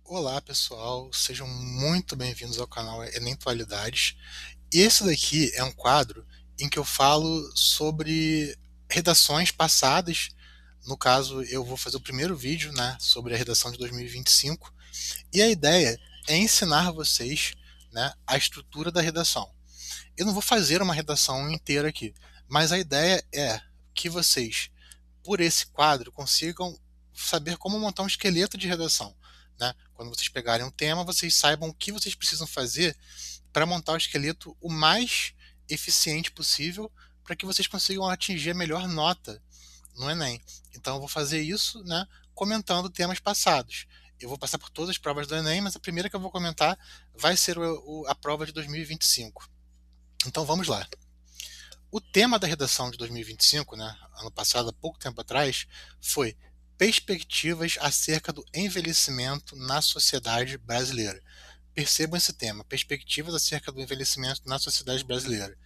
Olá pessoal, sejam muito bem-vindos ao canal Enem Atualidades. E esse daqui é um quadro em que eu falo sobre redações passadas. No caso, eu vou fazer o primeiro vídeo, né, sobre a redação de 2025. E a ideia é ensinar vocês, né, a estrutura da redação. Eu não vou fazer uma redação inteira aqui, mas a ideia é que vocês, por esse quadro, consigam saber como montar um esqueleto de redação. Né? Quando vocês pegarem um tema, vocês saibam o que vocês precisam fazer para montar o esqueleto o mais eficiente possível para que vocês consigam atingir a melhor nota no Enem. Então eu vou fazer isso, né, comentando temas passados. Eu vou passar por todas as provas do Enem, mas a primeira que eu vou comentar vai ser a prova de 2025. Então vamos lá. O tema da redação de 2025, né, ano passado, há pouco tempo atrás, foi perspectivas acerca do envelhecimento na sociedade brasileira. Percebam esse tema, perspectivas acerca do envelhecimento na sociedade brasileira.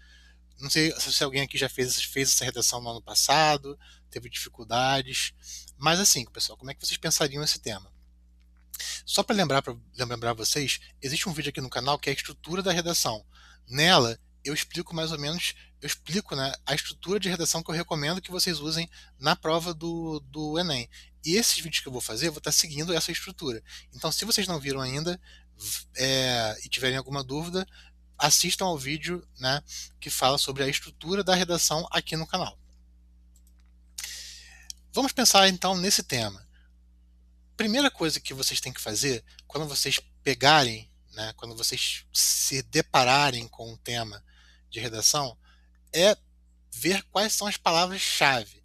Não sei se alguém aqui já fez essa redação no ano passado, teve dificuldades, mas assim, pessoal, como é que vocês pensariam esse tema? Só para lembrar vocês, existe um vídeo aqui no canal que é a estrutura da redação. Nela, eu explico mais ou menos, eu explico, né, a estrutura de redação que eu recomendo que vocês usem na prova do Enem. E esses vídeos que eu vou fazer, eu vou estar seguindo essa estrutura. Então, se vocês não viram ainda e tiverem alguma dúvida, assistam ao vídeo, né, que fala sobre a estrutura da redação aqui no canal. Vamos pensar então nesse tema. Primeira coisa que vocês têm que fazer quando vocês pegarem, né, quando vocês se depararem com um tema de redação, é ver quais são as palavras-chave.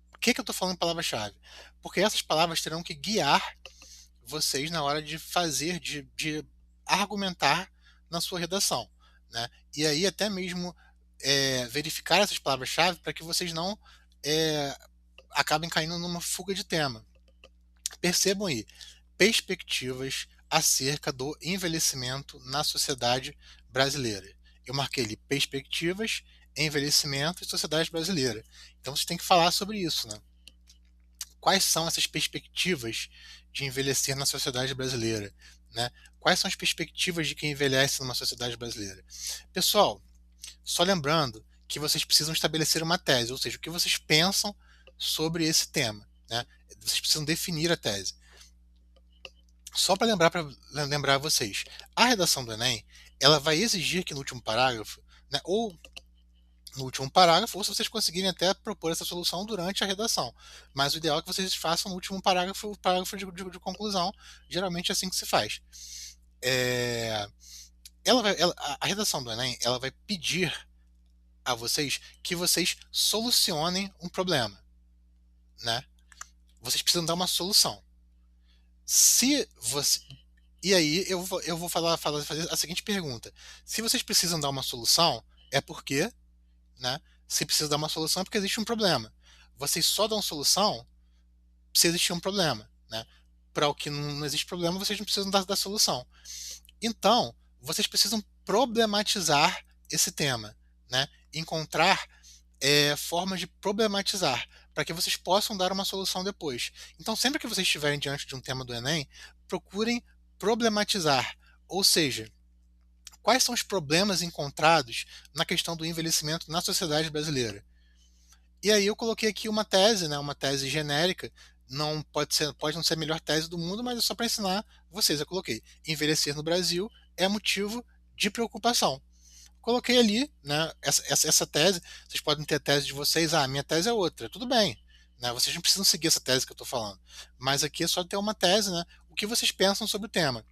Por que eu estou falando palavra-chave? Porque essas palavras terão que guiar vocês na hora de fazer, de argumentar na sua redação. Né? E aí até mesmo verificar essas palavras-chave para que vocês não é, acabem caindo numa fuga de tema. Percebam aí, perspectivas acerca do envelhecimento na sociedade brasileira. Eu marquei ali perspectivas, envelhecimento e sociedade brasileira. Então você tem que falar sobre isso, né? Quais são essas perspectivas de envelhecer na sociedade brasileira, né? Quais são as perspectivas de quem envelhece numa sociedade brasileira? Pessoal, só lembrando que vocês precisam estabelecer uma tese, ou seja, o que vocês pensam sobre esse tema, né? Vocês precisam definir a tese. Só para lembrar vocês, a redação do Enem, ela vai exigir que no último parágrafo, né, ou no último parágrafo, ou se vocês conseguirem até propor essa solução durante a redação. Mas o ideal é que vocês façam no último parágrafo, o parágrafo de conclusão. Geralmente é assim que se faz. É, a redação do Enem, ela vai pedir a vocês que vocês solucionem um problema, né? Vocês precisam dar uma solução. Se você, E aí eu vou fazer a seguinte pergunta: se vocês precisam dar uma solução, é porque, né? Se precisa dar uma solução é porque existe um problema. Vocês só dão solução se existir um problema, né? Para o que não existe problema, vocês não precisam da solução. Então, vocês precisam problematizar esse tema, né? Encontrar formas de problematizar para que vocês possam dar uma solução depois. Então, sempre que vocês estiverem diante de um tema do Enem, procurem problematizar, ou seja, quais são os problemas encontrados na questão do envelhecimento na sociedade brasileira. E aí eu coloquei aqui uma tese, né, uma tese genérica, não pode não ser a melhor tese do mundo, mas é só para ensinar vocês. Eu coloquei: envelhecer no Brasil é motivo de preocupação. Coloquei ali, né, essa tese. Vocês podem ter a tese de vocês, a minha tese é outra, tudo bem. Né, vocês não precisam seguir essa tese que eu estou falando. Mas aqui é só ter uma tese, né, o que vocês pensam sobre o tema.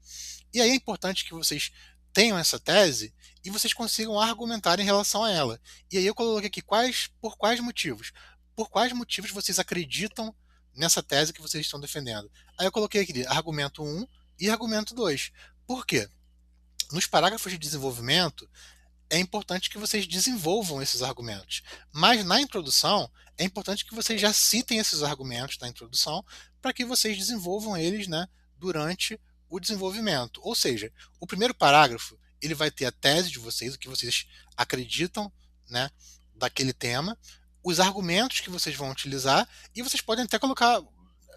E aí é importante que vocês tenham essa tese e vocês consigam argumentar em relação a ela. E aí eu coloquei aqui por quais motivos. Por quais motivos vocês acreditam nessa tese que vocês estão defendendo. Aí eu coloquei aqui argumento um e argumento 2. Por quê? Nos parágrafos de desenvolvimento, é importante que vocês desenvolvam esses argumentos. Mas na introdução, é importante que vocês já citem esses argumentos na introdução para que vocês desenvolvam eles, né, durante o desenvolvimento. Ou seja, o primeiro parágrafo ele vai ter a tese de vocês, o que vocês acreditam, né, daquele tema, os argumentos que vocês vão utilizar, e vocês podem até colocar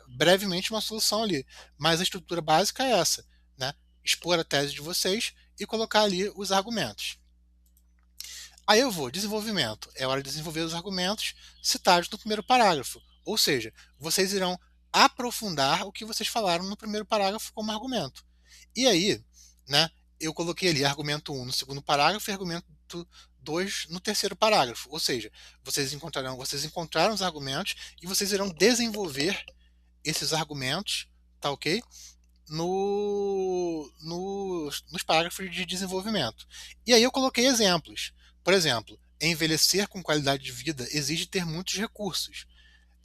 brevemente uma solução ali. Mas a estrutura básica é essa. expor a tese de vocês e colocar ali os argumentos. Aí eu vou, desenvolvimento. É hora de desenvolver os argumentos citados no primeiro parágrafo. Ou seja, vocês irão aprofundar o que vocês falaram no primeiro parágrafo como argumento. E aí, né, eu coloquei ali argumento 1 no segundo parágrafo e argumento 2 no terceiro parágrafo. Ou seja, vocês encontraram os argumentos e vocês irão desenvolver esses argumentos, tá ok? Nos parágrafos de desenvolvimento. E aí eu coloquei exemplos. Por exemplo, envelhecer com qualidade de vida exige ter muitos recursos.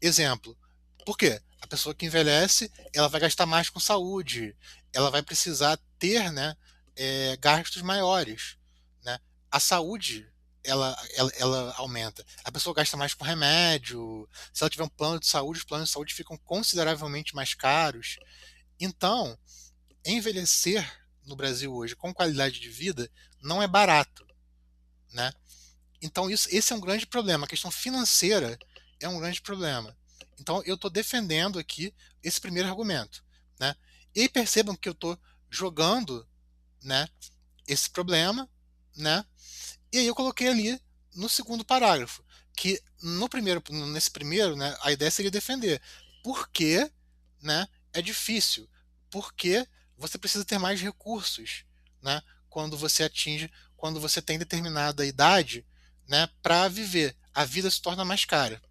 Exemplo, por quê? A pessoa que envelhece, ela vai gastar mais com saúde, ela vai precisar ter, né, gastos maiores, né? A saúde, ela aumenta. A pessoa gasta mais com remédio. Se ela tiver um plano de saúde, os planos de saúde ficam consideravelmente mais caros. Então, envelhecer no Brasil hoje com qualidade de vida não é barato, né? Então esse é um grande problema. A questão financeira é um grande problema. Então eu estou defendendo aqui esse primeiro argumento, né? E aí percebam que eu estou jogando, né, esse problema, né? E aí eu coloquei ali no segundo parágrafo que nesse primeiro, né, a ideia seria defender por que, né, é difícil, porque você precisa ter mais recursos, né, quando você tem determinada idade, né, para viver. A vida se torna mais cara.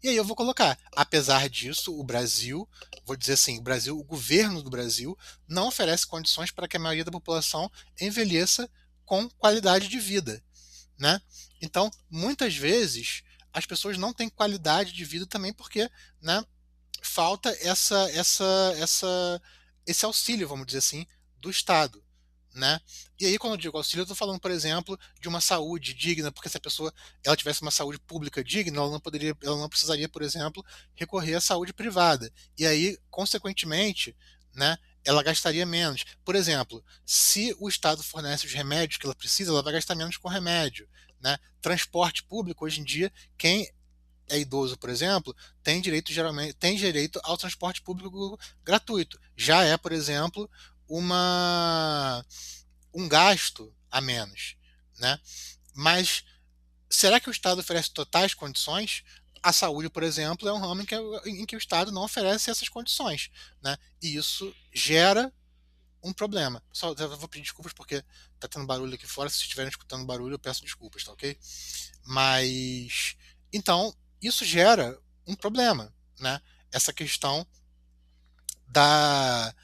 E aí eu vou colocar, apesar disso, o Brasil, vou dizer assim, o governo do Brasil não oferece condições para que a maioria da população envelheça com qualidade de vida, né? Então, muitas vezes as pessoas não têm qualidade de vida também porque, né, falta esse auxílio, vamos dizer assim, do Estado, né? E aí, quando eu digo auxílio, eu estou falando, por exemplo, de uma saúde digna, porque se a pessoa ela tivesse uma saúde pública digna, ela não precisaria, por exemplo, recorrer à saúde privada. E aí, consequentemente, né, ela gastaria menos. Por exemplo, se o Estado fornece os remédios que ela precisa, ela vai gastar menos com remédio, né? Transporte público, hoje em dia, quem é idoso, por exemplo, geralmente tem direito ao transporte público gratuito. Já é, por exemplo, uma um gasto a menos, né? Mas será que o Estado oferece totais condições? A saúde, por exemplo, é um ramo em que o Estado não oferece essas condições, né? E isso gera um problema. Só eu vou pedir desculpas porque tá tendo barulho aqui fora. Se estiverem escutando barulho, eu peço desculpas, tá ok? Mas então isso gera um problema, né? Essa questão da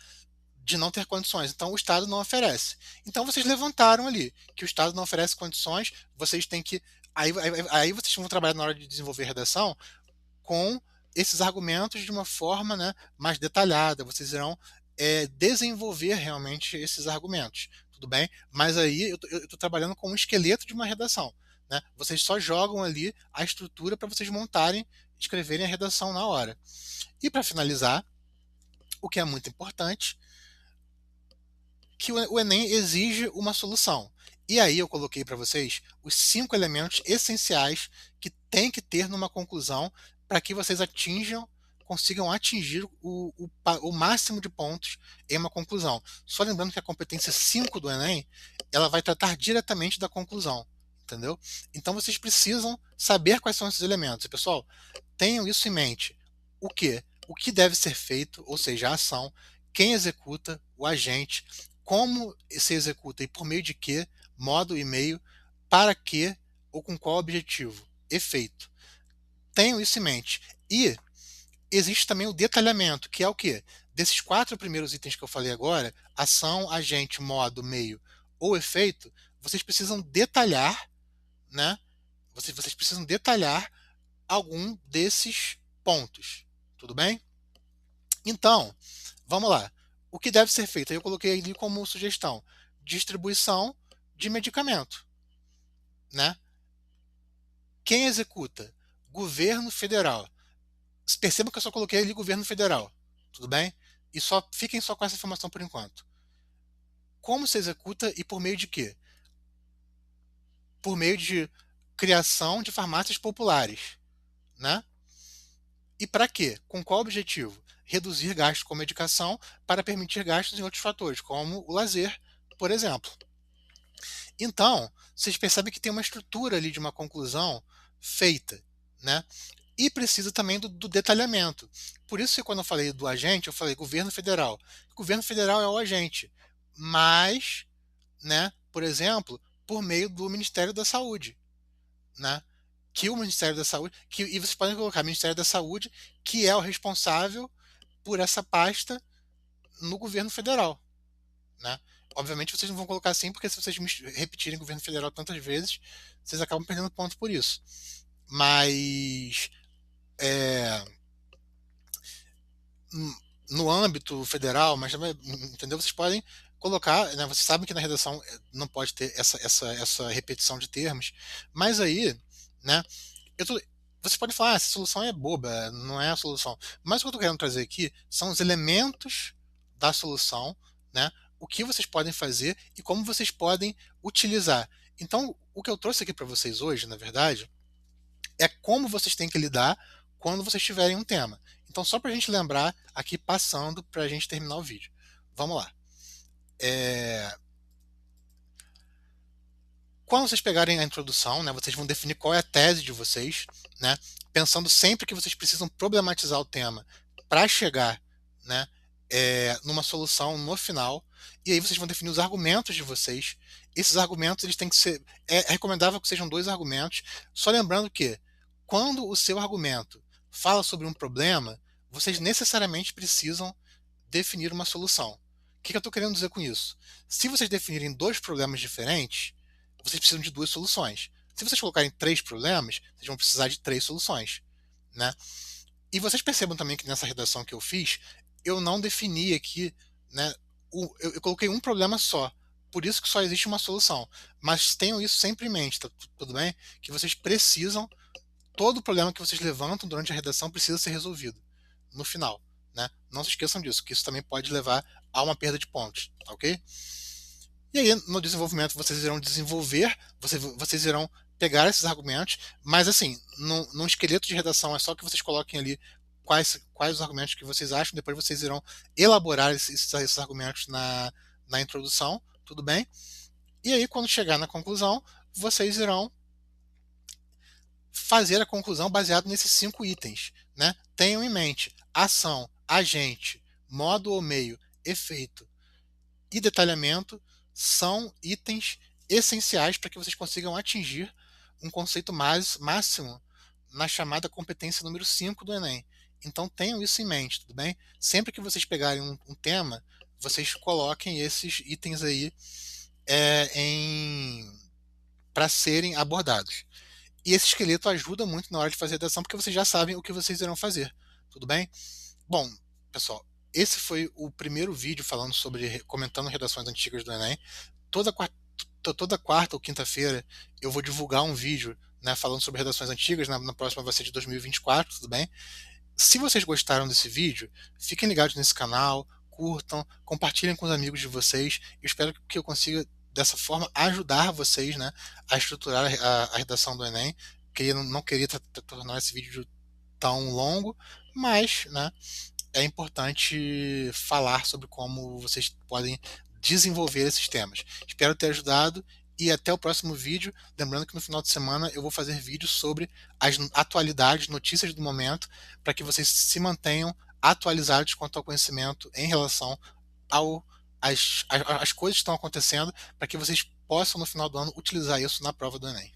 de não ter condições. Então o Estado não oferece. Então vocês levantaram ali que o Estado não oferece condições, vocês têm que aí vocês vão trabalhar na hora de desenvolver a redação com esses argumentos de uma forma, né, mais detalhada. Vocês irão desenvolver realmente esses argumentos, tudo bem? Mas aí eu estou trabalhando com um esqueleto de uma redação, né? Vocês só jogam ali a estrutura para vocês montarem, escreverem a redação na hora. E para finalizar, o que é muito importante, que o Enem exige uma solução. E aí eu coloquei para vocês os 5 elementos essenciais que tem que ter numa conclusão para que vocês consigam atingir o máximo de pontos em uma conclusão. Só lembrando que a competência 5 do Enem, ela vai tratar diretamente da conclusão, entendeu? Então vocês precisam saber quais são esses elementos. E, pessoal, tenham isso em mente. O que? O que deve ser feito, ou seja, a ação, quem executa, o agente, como se executa e por meio de que, modo e meio, para que ou com qual objetivo, efeito. Tenham isso em mente. E existe também o detalhamento, que é o quê? Desses 4 primeiros itens que eu falei agora, ação, agente, modo, meio ou efeito, vocês precisam detalhar, né? Vocês precisam detalhar algum desses pontos. Tudo bem? Então, vamos lá. O que deve ser feito? Eu coloquei ali como sugestão: distribuição de medicamento, né? Quem executa? Governo federal. Percebam que eu só coloquei ali governo federal, tudo bem? E só fiquem só com essa informação por enquanto. Como se executa e por meio de quê? Por meio de criação de farmácias populares, né? E para quê? Com qual objetivo? reduzir gastos com medicação para permitir gastos em outros fatores, como o lazer, por exemplo. Então, vocês percebem que tem uma estrutura ali de uma conclusão feita, né? E precisa também do detalhamento. Por isso que quando eu falei do agente, eu falei governo federal. O governo federal é o agente, mas, né, por exemplo, por meio do Ministério da Saúde, né? Que o Ministério da Saúde, e vocês podem colocar Ministério da Saúde, que é o responsável por essa pasta no governo federal, né? Obviamente vocês não vão colocar assim, porque se vocês repetirem governo federal tantas vezes, vocês acabam perdendo ponto por isso. Mas é, no âmbito federal, mas também, entendeu? Vocês podem colocar, né? Vocês sabem que na redação não pode ter essa repetição de termos, mas aí, né? Eu tô, vocês podem falar, essa solução é boba, não é a solução. Mas o que eu estou querendo trazer aqui são os elementos da solução, né? O que vocês podem fazer e como vocês podem utilizar. Então, o que eu trouxe aqui para vocês hoje, na verdade, é como vocês têm que lidar quando vocês tiverem um tema. Então, só para a gente lembrar aqui, passando para a gente terminar o vídeo. Vamos lá. É, Quando vocês pegarem a introdução, né, vocês vão definir qual é a tese de vocês, né, pensando sempre que vocês precisam problematizar o tema para chegar, né, numa solução no final. E aí vocês vão definir os argumentos de vocês. Esses argumentos eles têm que ser. É recomendável que sejam dois argumentos. Só lembrando que quando o seu argumento fala sobre um problema, vocês necessariamente precisam definir uma solução. O que eu estou querendo dizer com isso? Se vocês definirem dois problemas diferentes, vocês precisam de duas soluções. Se vocês colocarem três problemas, vocês vão precisar de três soluções, né? E vocês percebam também que nessa redação que eu fiz, eu não defini aqui, né? Eu coloquei um problema só. Por isso que só existe uma solução. Mas tenham isso sempre em mente, tá tudo bem? Que vocês precisam, todo problema que vocês levantam durante a redação precisa ser resolvido no final, né? Não se esqueçam disso, que isso também pode levar a uma perda de pontos, tá ok? E aí, no desenvolvimento, vocês irão desenvolver, vocês irão pegar esses argumentos, mas assim, num esqueleto de redação é só que vocês coloquem ali quais os argumentos que vocês acham, depois vocês irão elaborar esses argumentos na introdução, tudo bem? E aí, quando chegar na conclusão, vocês irão fazer a conclusão baseado nesses 5 itens, né? Tenham em mente ação, agente, modo ou meio, efeito e detalhamento são itens essenciais para que vocês consigam atingir um conceito máximo na chamada competência número 5 do Enem. Então tenham isso em mente, tudo bem? Sempre que vocês pegarem um tema, vocês coloquem esses itens aí para serem abordados. E esse esqueleto ajuda muito na hora de fazer a redação, porque vocês já sabem o que vocês irão fazer, tudo bem? Bom, pessoal, esse foi o primeiro vídeo falando sobre comentando redações antigas do Enem. Toda quarta, toda quarta ou quinta-feira eu vou divulgar um vídeo, né, falando sobre redações antigas. Na próxima vai ser de 2024, tudo bem? Se vocês gostaram desse vídeo, fiquem ligados nesse canal, curtam, compartilhem com os amigos de vocês. Eu espero que eu consiga, dessa forma, ajudar vocês, né, a estruturar a redação do Enem. Não queria tornar esse vídeo tão longo, mas, né, é importante falar sobre como vocês podem desenvolver esses temas. Espero ter ajudado e até o próximo vídeo. Lembrando que no final de semana eu vou fazer vídeos sobre as atualidades, notícias do momento, para que vocês se mantenham atualizados quanto ao conhecimento em relação às coisas que estão acontecendo, para que vocês possam no final do ano utilizar isso na prova do Enem.